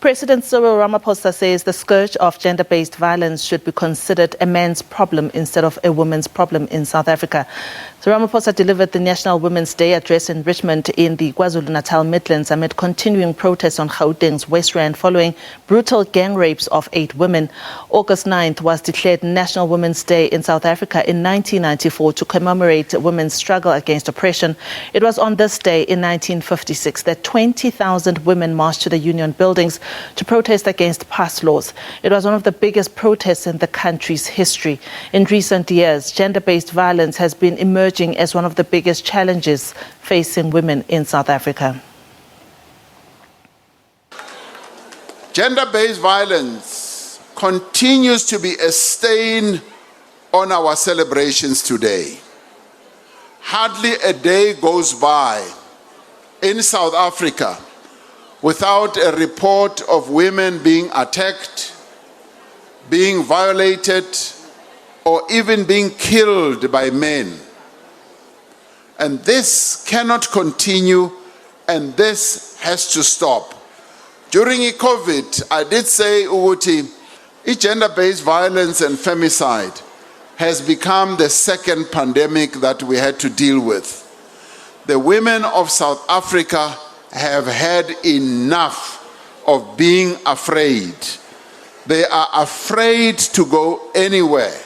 President Cyril Ramaphosa says the scourge of gender-based violence should be considered a man's problem instead of a woman's problem in South Africa. So Ramaphosa delivered the National Women's Day address in Richmond in the KwaZulu-Natal Midlands amid continuing protests on Gauteng's West Rand following brutal gang rapes of 8 women. August 9th was declared National Women's Day in South Africa in 1994 to commemorate women's struggle against oppression. It was on this day in 1956 that 20,000 women marched to the union buildings to protest against past laws. It was one of the biggest protests in the country's history. In recent years, gender-based violence has been emerging as one of the biggest challenges facing women in South Africa. Gender-based violence continues to be a stain on our celebrations today. Hardly a day goes by in South Africa without a report of women being attacked, being violated, or even being killed by men. And this cannot continue, and this has to stop. During COVID, I did say, gender-based violence and femicide has become the second pandemic that we had to deal with. The women of South Africa have had enough of being afraid. They are afraid to go anywhere.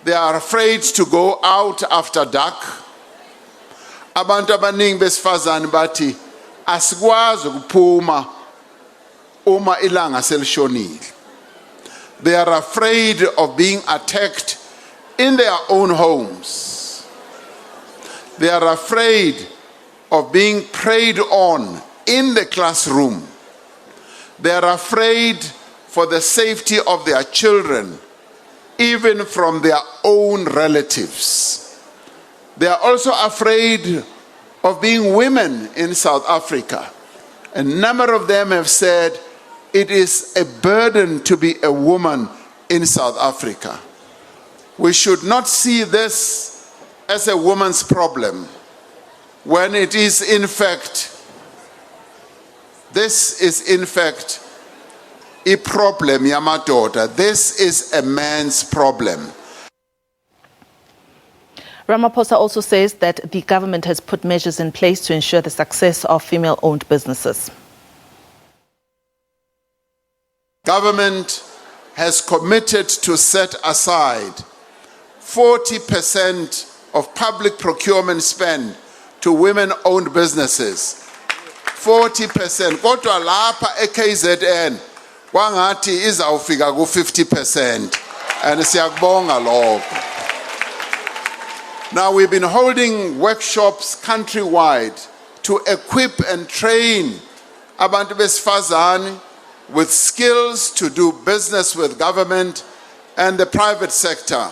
They are afraid to go out after dark. Abantu abaningi besifazane bathi asikwazi ukuphuma uma ilanga selishonile. They are afraid of being attacked in their own homes. They are afraid of being preyed on in the classroom. They are afraid for the safety of their children, even from their own relatives. They are also afraid of being women in South Africa. A number of them have said it is a burden to be a woman in South Africa. We should not see this as a woman's problem, when it is in fact, this is in fact a problem, yamadoda. This is a man's problem. Ramaphosa also says that the government has put measures in place to ensure the success of female-owned businesses. Government has committed to set aside 40% of public procurement spend to women-owned businesses. 40%. Kodwa lapha eKZN kwangathi izawufika ku-50%. And siyakubonga lokho. Now we've been holding workshops countrywide to equip and train abantu besifazane with skills to do business with government and the private sector.